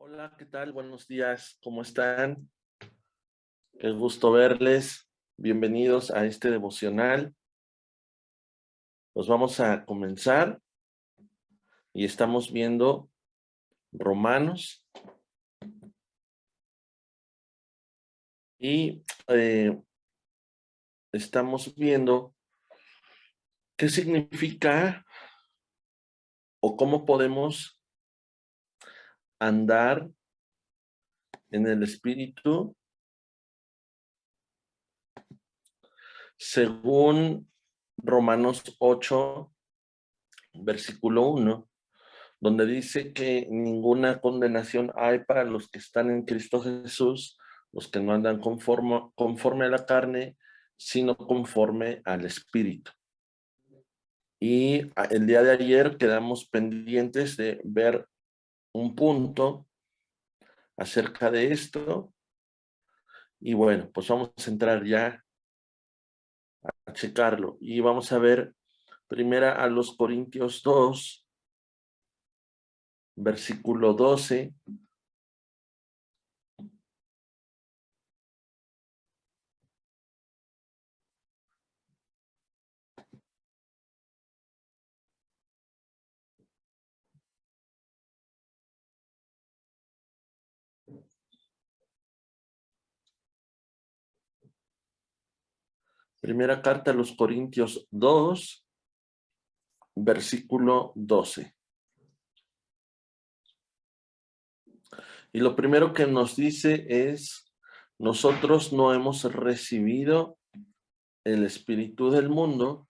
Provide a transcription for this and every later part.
Hola, ¿qué tal? Buenos días, ¿cómo están? Qué gusto verles. Bienvenidos a este devocional. Pues vamos a comenzar y estamos viendo Romanos y estamos viendo qué significa o cómo podemos andar en el Espíritu según Romanos 8, versículo 1, donde dice que ninguna condenación hay para los que están en Cristo Jesús, los que no andan conforme a la carne, sino conforme al Espíritu. Y el día de ayer quedamos pendientes de ver un punto acerca de esto. Y bueno, pues vamos a entrar ya a checarlo. Y vamos a ver primera a los Corintios 2, versículo 12. Primera carta a los Corintios 2, versículo 12. Y lo primero que nos dice es, nosotros no hemos recibido el espíritu del mundo,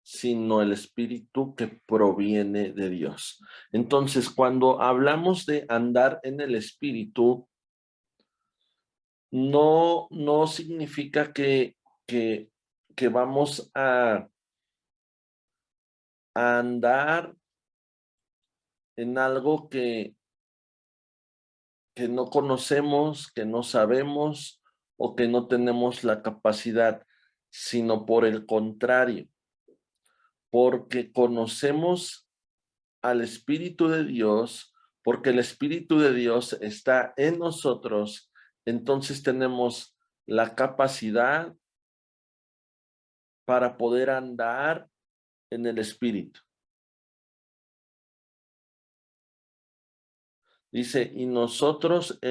sino el espíritu que proviene de Dios. Entonces, cuando hablamos de andar en el espíritu, no significa que vamos a andar en algo que no conocemos, que no sabemos o que no tenemos la capacidad, sino por el contrario, porque conocemos al Espíritu de Dios, porque el Espíritu de Dios está en nosotros, entonces tenemos la capacidad para poder andar en el Espíritu. Dice, y nosotros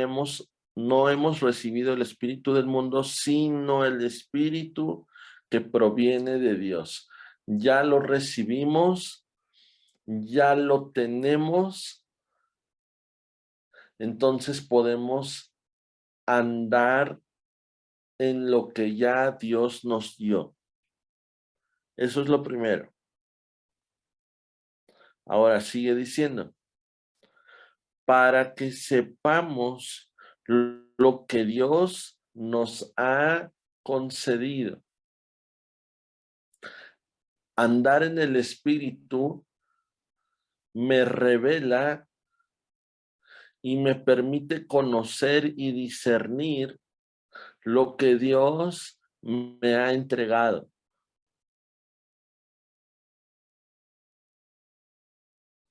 no hemos recibido el Espíritu del mundo, sino el Espíritu que proviene de Dios. Ya lo recibimos, ya lo tenemos, entonces podemos andar en lo que ya Dios nos dio. Eso es lo primero. Ahora sigue diciendo, para que sepamos lo que Dios nos ha concedido. Andar en el Espíritu me revela y me permite conocer y discernir lo que Dios me ha entregado.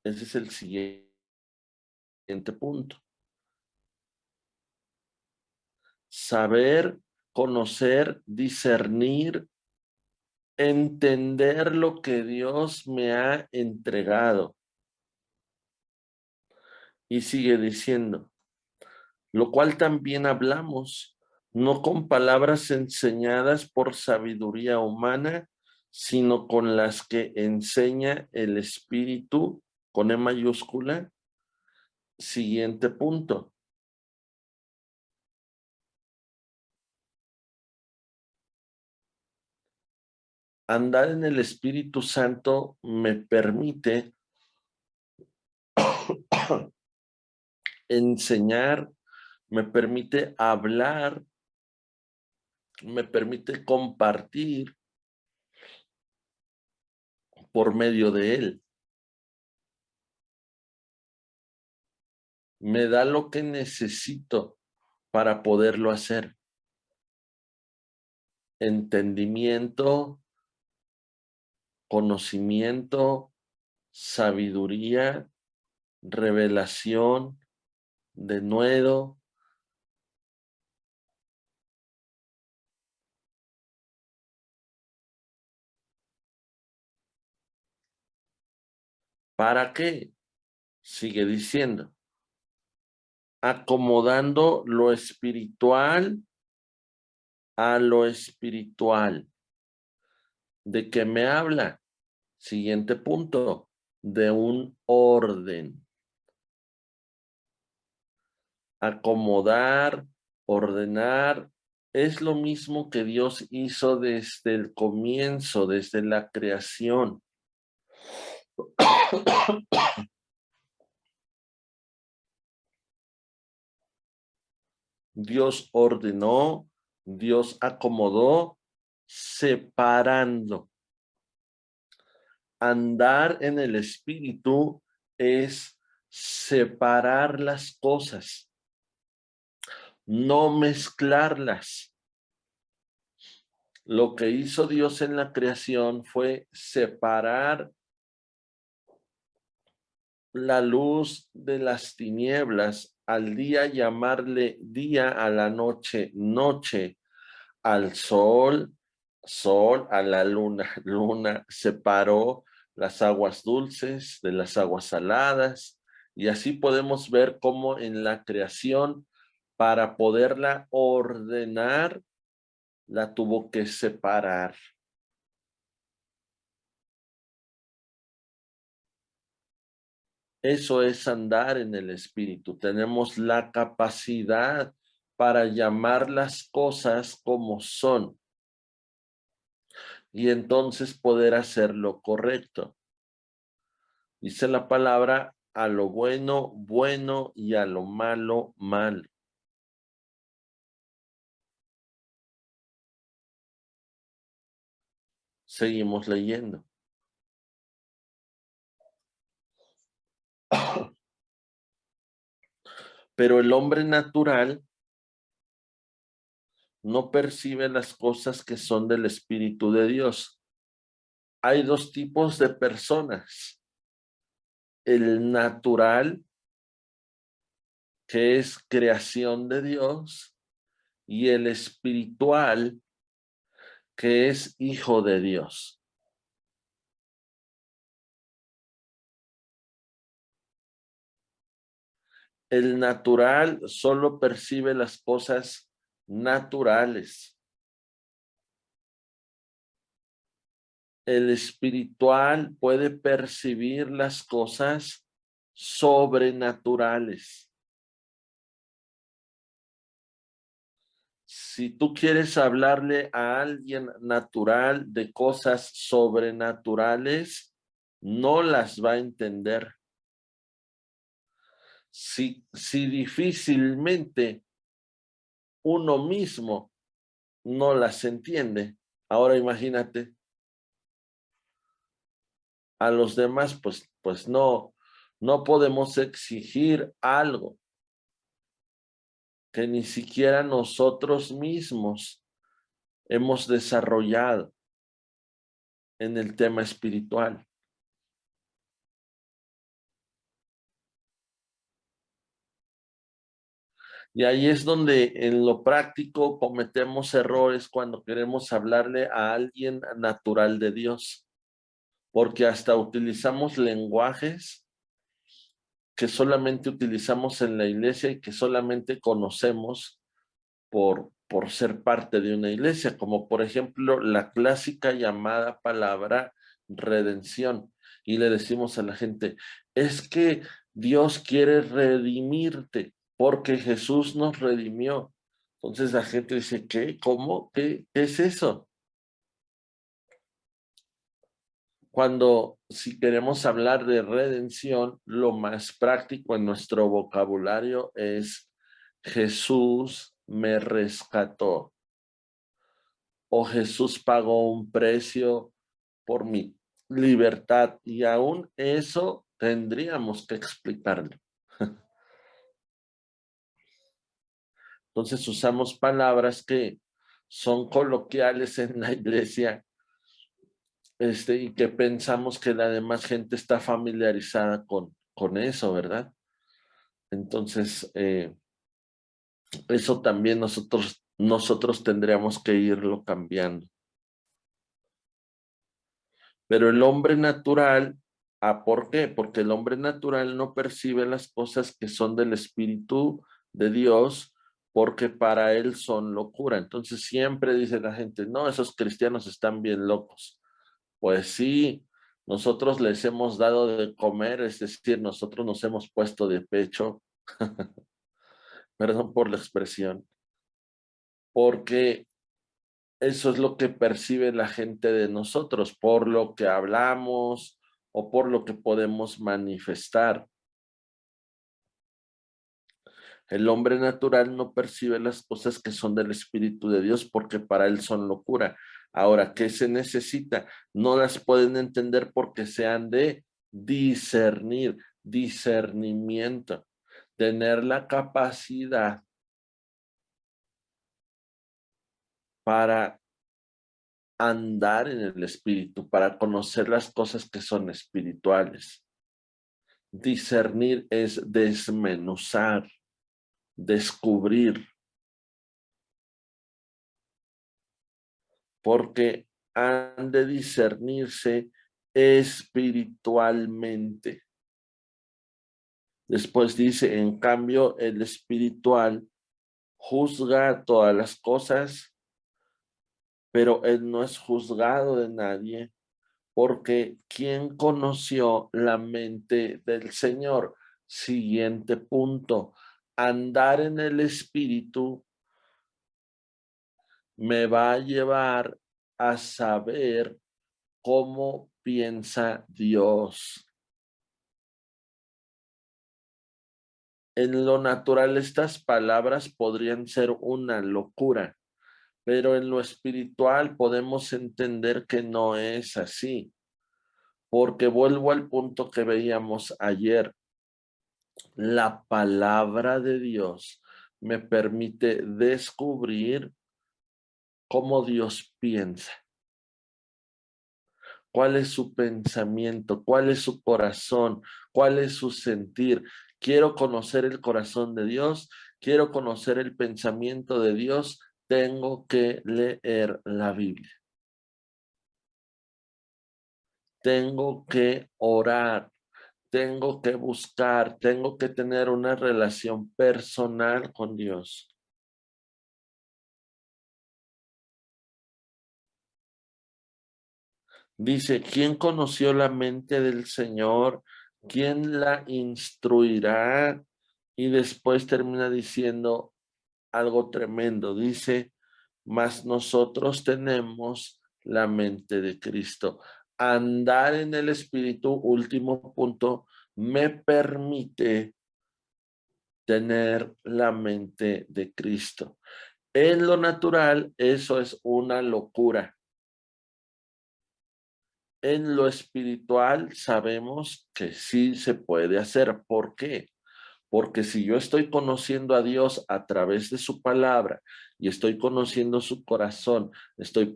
Ese es el siguiente punto. Saber, conocer, discernir, entender lo que Dios me ha entregado. Y sigue diciendo, lo cual también hablamos, no con palabras enseñadas por sabiduría humana, sino con las que enseña el Espíritu, con E mayúscula. Siguiente punto. Andar en el Espíritu Santo me permite enseñar, me permite hablar, me permite compartir por medio de él. Me da lo que necesito para poderlo hacer. Entendimiento, conocimiento, sabiduría, revelación, denuedo. ¿Para qué? Sigue diciendo, acomodando lo espiritual a lo espiritual. ¿De qué me habla? Siguiente punto, de un orden. Acomodar, ordenar, es lo mismo que Dios hizo desde el comienzo, desde la creación. Dios ordenó, Dios acomodó, separando. Andar en el espíritu es separar las cosas, no mezclarlas. Lo que hizo Dios en la creación fue separar la luz de las tinieblas, al día llamarle día, a la noche noche, al sol sol, a la luna luna, separó las aguas dulces de las aguas saladas, y así podemos ver cómo en la creación, para poderla ordenar, la tuvo que separar. Eso es andar en el espíritu. Tenemos la capacidad para llamar las cosas como son y entonces poder hacer lo correcto. Dice la palabra, a lo bueno, bueno, y a lo malo, malo. Seguimos leyendo. Pero el hombre natural no percibe las cosas que son del Espíritu de Dios. Hay dos tipos de personas. El natural, que es creación de Dios, y el espiritual, que es hijo de Dios. El natural solo percibe las cosas naturales. El espiritual puede percibir las cosas sobrenaturales. Si tú quieres hablarle a alguien natural de cosas sobrenaturales, no las va a entender. Si difícilmente uno mismo no las entiende, ahora imagínate a los demás, pues no podemos exigir algo que ni siquiera nosotros mismos hemos desarrollado en el tema espiritual. Y ahí es donde en lo práctico cometemos errores cuando queremos hablarle a alguien natural de Dios, porque hasta utilizamos lenguajes que solamente utilizamos en la iglesia y que solamente conocemos por ser parte de una iglesia, como por ejemplo la clásica llamada palabra redención. Y le decimos a la gente, es que Dios quiere redimirte porque Jesús nos redimió. Entonces la gente dice, ¿qué? ¿Cómo? ¿Qué es eso? Cuando si queremos hablar de redención, lo más práctico en nuestro vocabulario es Jesús me rescató o Jesús pagó un precio por mi libertad, y aún eso tendríamos que explicarlo. Entonces usamos palabras que son coloquiales en la iglesia, y que pensamos que la demás gente está familiarizada con eso, ¿verdad? Entonces, eso también nosotros tendríamos que irlo cambiando. Pero el hombre natural, ¿por qué? Porque el hombre natural no percibe las cosas que son del Espíritu de Dios, porque para él son locura. Entonces siempre dice la gente, no, esos cristianos están bien locos. Pues sí, nosotros les hemos dado de comer, es decir, nosotros nos hemos puesto de pecho, perdón por la expresión, porque eso es lo que percibe la gente de nosotros, por lo que hablamos o por lo que podemos manifestar. El hombre natural no percibe las cosas que son del Espíritu de Dios porque para él son locura. Ahora, ¿qué se necesita? No las pueden entender porque se han de discernir, discernimiento, tener la capacidad para andar en el Espíritu, para conocer las cosas que son espirituales. Discernir es desmenuzar, descubrir, porque han de discernirse espiritualmente. Después dice, en cambio, el espiritual juzga todas las cosas, pero él no es juzgado de nadie, porque ¿quién conoció la mente del Señor? Siguiente punto, andar en el espíritu me va a llevar a saber cómo piensa Dios. En lo natural estas palabras podrían ser una locura, pero en lo espiritual podemos entender que no es así, porque vuelvo al punto que veíamos ayer. La palabra de Dios me permite descubrir cómo Dios piensa, cuál es su pensamiento, cuál es su corazón, cuál es su sentir. Quiero conocer el corazón de Dios, quiero conocer el pensamiento de Dios, tengo que leer la Biblia. Tengo que orar, tengo que buscar, tengo que tener una relación personal con Dios. Dice, ¿quién conoció la mente del Señor? ¿Quién la instruirá? Y después termina diciendo algo tremendo. Dice, mas nosotros tenemos la mente de Cristo. Andar en el Espíritu, último punto, me permite tener la mente de Cristo. En lo natural, eso es una locura. En lo espiritual sabemos que sí se puede hacer. ¿Por qué? Porque si yo estoy conociendo a Dios a través de su palabra y estoy conociendo su corazón, estoy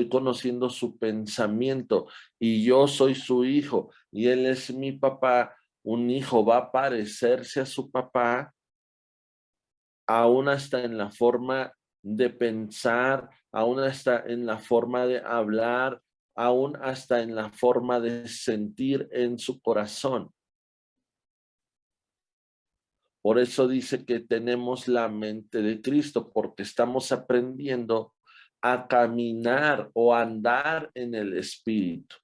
conociendo su pensamiento y yo soy su hijo y él es mi papá, un hijo va a parecerse a su papá, aún hasta en la forma de pensar, aún hasta en la forma de hablar, aún hasta en la forma de sentir en su corazón. Por eso dice que tenemos la mente de Cristo, porque estamos aprendiendo a caminar o andar en el Espíritu.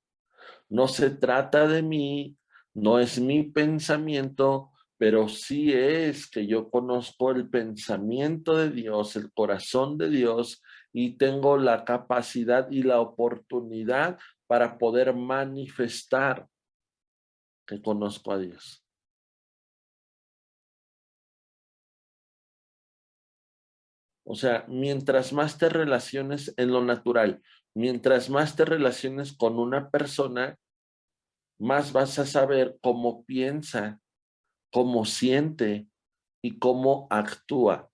No se trata de mí, no es mi pensamiento, pero sí es que yo conozco el pensamiento de Dios, el corazón de Dios, y tengo la capacidad y la oportunidad para poder manifestar que conozco a Dios. O sea, mientras más te relaciones en lo natural, mientras más te relaciones con una persona, más vas a saber cómo piensa, cómo siente y cómo actúa.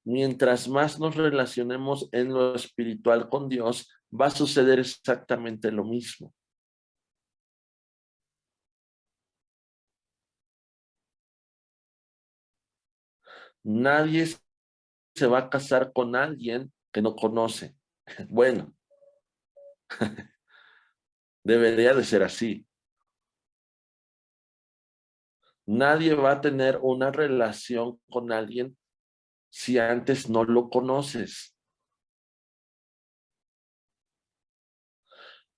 Mientras más nos relacionemos en lo espiritual con Dios, va a suceder exactamente lo mismo. Nadie se va a casar con alguien que no conoce. Bueno, debería de ser así. Nadie va a tener una relación con alguien si antes no lo conoces.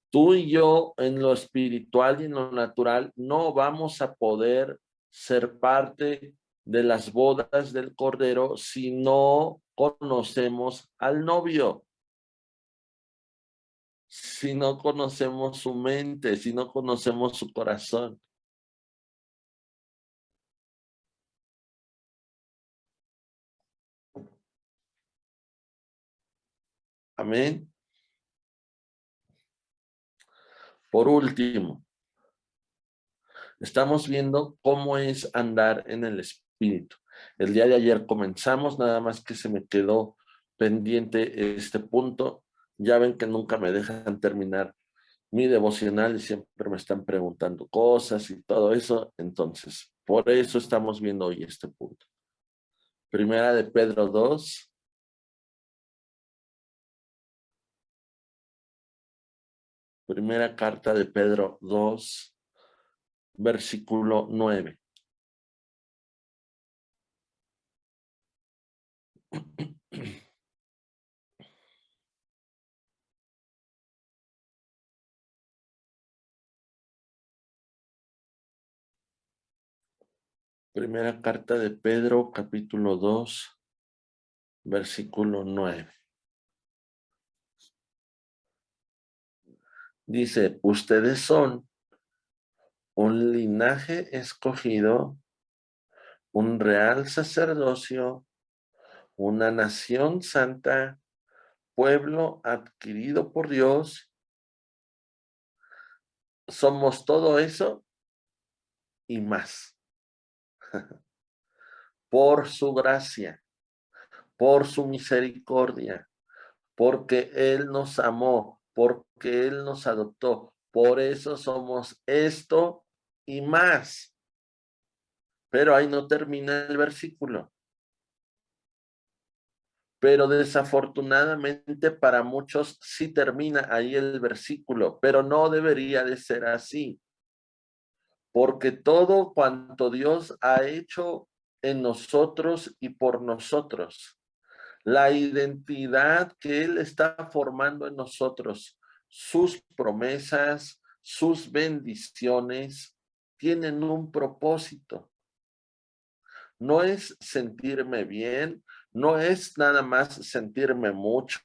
Tú y yo en lo espiritual y en lo natural no vamos a poder ser parte de las bodas del Cordero si no conocemos al novio, si no conocemos su mente, si no conocemos su corazón. Amén. Por último, estamos viendo cómo es andar en el espíritu. El día de ayer comenzamos, nada más que se me quedó pendiente este punto. Ya ven que nunca me dejan terminar mi devocional y siempre me están preguntando cosas y todo eso. Entonces, por eso estamos viendo hoy este punto. Primera de Pedro 2. Primera carta de Pedro 2, versículo 9. Primera carta de Pedro, capítulo 2, versículo 9. Dice, ustedes son un linaje escogido, un real sacerdocio, una nación santa, pueblo adquirido por Dios. Somos todo eso y más. Por su gracia, por su misericordia, porque Él nos amó, porque Él nos adoptó. Por eso somos esto y más. Pero ahí no termina el versículo. Pero desafortunadamente para muchos sí termina ahí el versículo, pero no debería de ser así, porque todo cuanto Dios ha hecho en nosotros y por nosotros, la identidad que Él está formando en nosotros, sus promesas, sus bendiciones, tienen un propósito. No es sentirme bien, no es nada más sentirme mucho,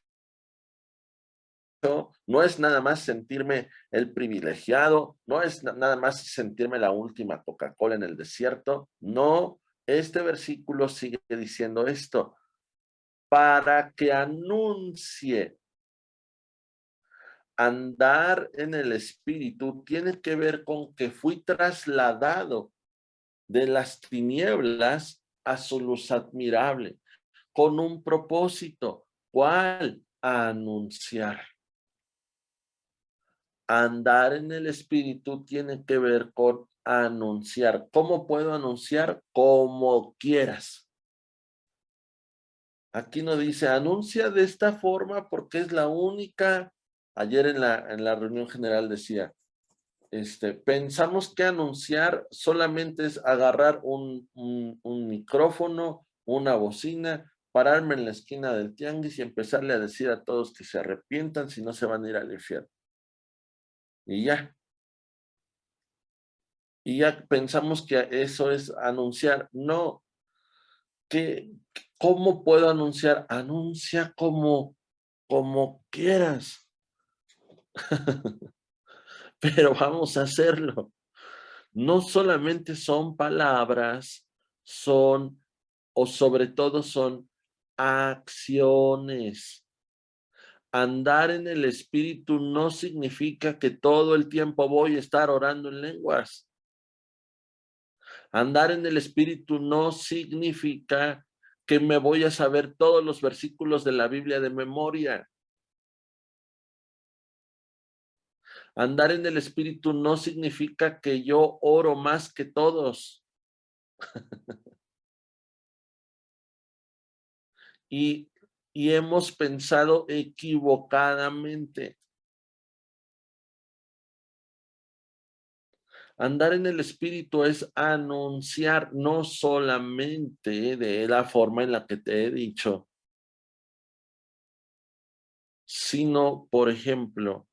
no es nada más sentirme el privilegiado, no es nada más sentirme la última Coca-Cola en el desierto. No, este versículo sigue diciendo esto, para que anuncie. Andar en el espíritu tiene que ver con que fui trasladado de las tinieblas a su luz admirable, con un propósito. ¿Cuál? Anunciar. Andar en el espíritu tiene que ver con anunciar. ¿Cómo puedo anunciar? Como quieras. Aquí no dice anuncia de esta forma porque es la única. Ayer en la reunión general decía, pensamos que anunciar solamente es agarrar un micrófono, una bocina, pararme en la esquina del tianguis y empezarle a decir a todos que se arrepientan si no se van a ir al infierno. Y ya. Y ya pensamos que eso es anunciar. No. ¿Cómo puedo anunciar? Anuncia como quieras. Pero vamos a hacerlo. No solamente son palabras, son, o sobre todo son acciones. Andar en el espíritu no significa que todo el tiempo voy a estar orando en lenguas. Andar en el espíritu no significa que me voy a saber todos los versículos de la Biblia de memoria. Andar en el espíritu no significa que yo oro más que todos. y hemos pensado equivocadamente. Andar en el Espíritu es anunciar no solamente de la forma en la que te he dicho, sino, por ejemplo,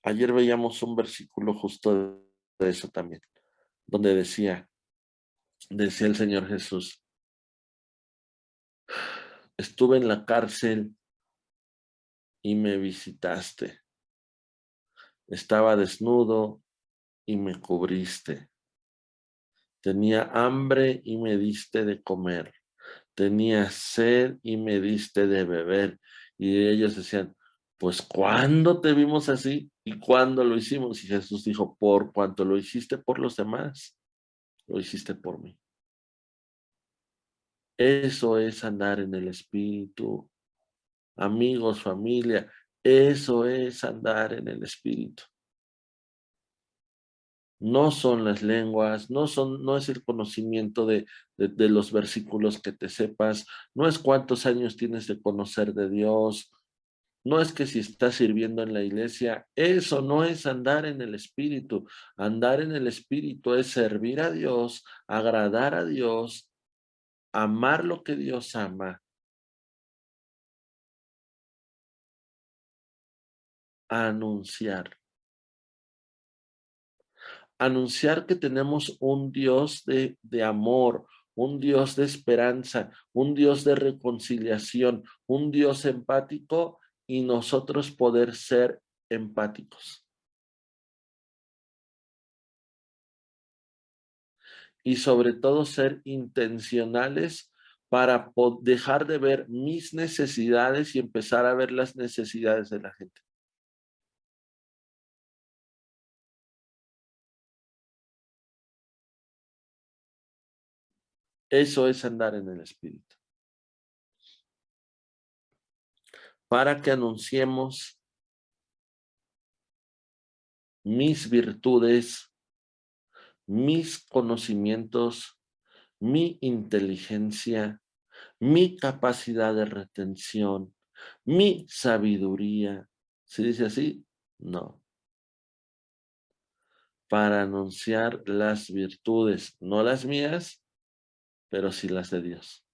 ayer veíamos un versículo justo de eso también, donde decía el Señor Jesús, estuve en la cárcel y me visitaste, estaba desnudo y me cubriste, tenía hambre y me diste de comer, tenía sed y me diste de beber. Y ellos decían, pues ¿cuándo te vimos así? ¿Y cuándo lo hicimos? Y Jesús dijo, por cuanto lo hiciste por los demás, lo hiciste por mí. Eso es andar en el Espíritu. Amigos, familia, eso es andar en el Espíritu. No son las lenguas, no es el conocimiento de los versículos que te sepas, no es cuántos años tienes de conocer de Dios, no es que si estás sirviendo en la iglesia, eso no es andar en el Espíritu. Andar en el Espíritu es servir a Dios, agradar a Dios, amar lo que Dios ama, anunciar. Anunciar que tenemos un Dios de amor, un Dios de esperanza, un Dios de reconciliación, un Dios empático y nosotros poder ser empáticos. Y sobre todo ser intencionales para dejar de ver mis necesidades y empezar a ver las necesidades de la gente. Eso es andar en el Espíritu. Para que anunciemos mis virtudes, mis conocimientos, mi inteligencia, mi capacidad de retención, mi sabiduría. ¿Se dice así? No. Para anunciar las virtudes, no las mías, pero sí las de Dios.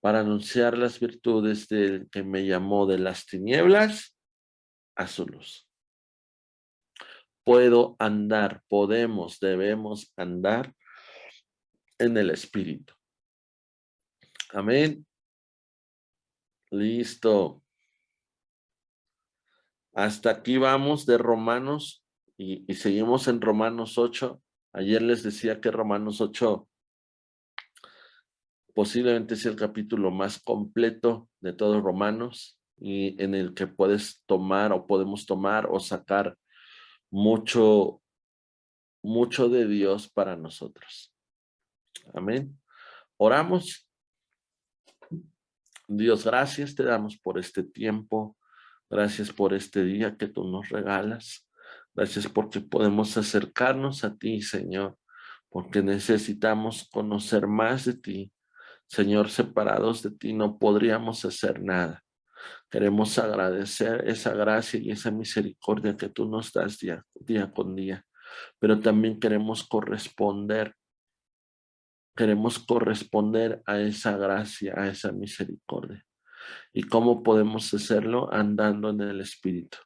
Para anunciar las virtudes del que me llamó de las tinieblas a su luz. Puedo andar, podemos, debemos andar en el Espíritu. Amén. Listo. Hasta aquí vamos de Romanos y seguimos en Romanos 8. Ayer les decía que Romanos 8 posiblemente sea el capítulo más completo de todos Romanos y en el que puedes tomar o podemos tomar o sacar mucho, mucho de Dios para nosotros. Amén. Oramos. Dios, gracias te damos por este tiempo. Gracias por este día que tú nos regalas. Gracias porque podemos acercarnos a ti, Señor, porque necesitamos conocer más de ti. Señor, separados de ti no podríamos hacer nada. Queremos agradecer esa gracia y esa misericordia que tú nos das día con día, pero también queremos corresponder a esa gracia, a esa misericordia. ¿Y cómo podemos hacerlo? Andando en el Espíritu.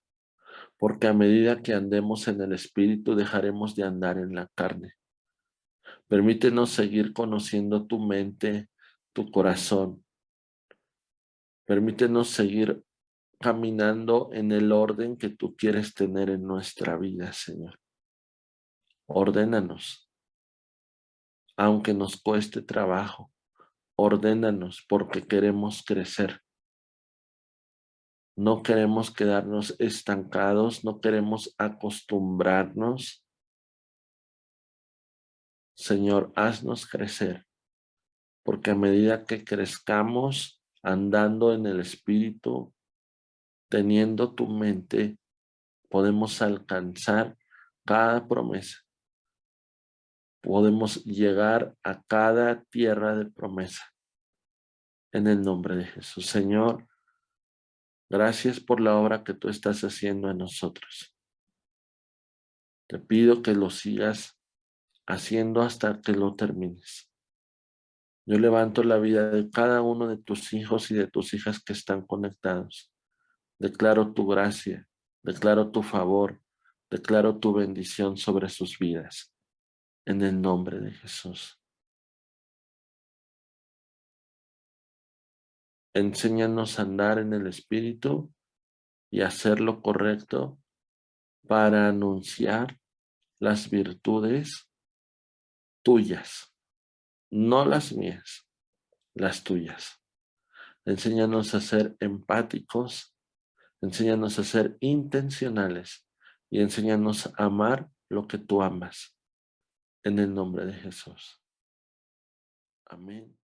Porque a medida que andemos en el Espíritu, dejaremos de andar en la carne. Permítenos seguir conociendo tu mente, tu corazón. Permítenos seguir caminando en el orden que tú quieres tener en nuestra vida, Señor. Ordénanos, aunque nos cueste trabajo. Ordénanos porque queremos crecer. No queremos quedarnos estancados, no queremos acostumbrarnos. Señor, haznos crecer, porque a medida que crezcamos andando en el Espíritu, teniendo tu mente, podemos alcanzar cada promesa. Podemos llegar a cada tierra de promesa. En el nombre de Jesús. Señor, gracias por la obra que tú estás haciendo en nosotros. Te pido que lo sigas haciendo hasta que lo termines. Yo levanto la vida de cada uno de tus hijos y de tus hijas que están conectados. Declaro tu gracia, declaro tu favor, declaro tu bendición sobre sus vidas. En el nombre de Jesús. Enséñanos a andar en el Espíritu y hacer lo correcto para anunciar las virtudes tuyas, no las mías, las tuyas. Enséñanos a ser empáticos, enséñanos a ser intencionales y enséñanos a amar lo que tú amas. En el nombre de Jesús. Amén.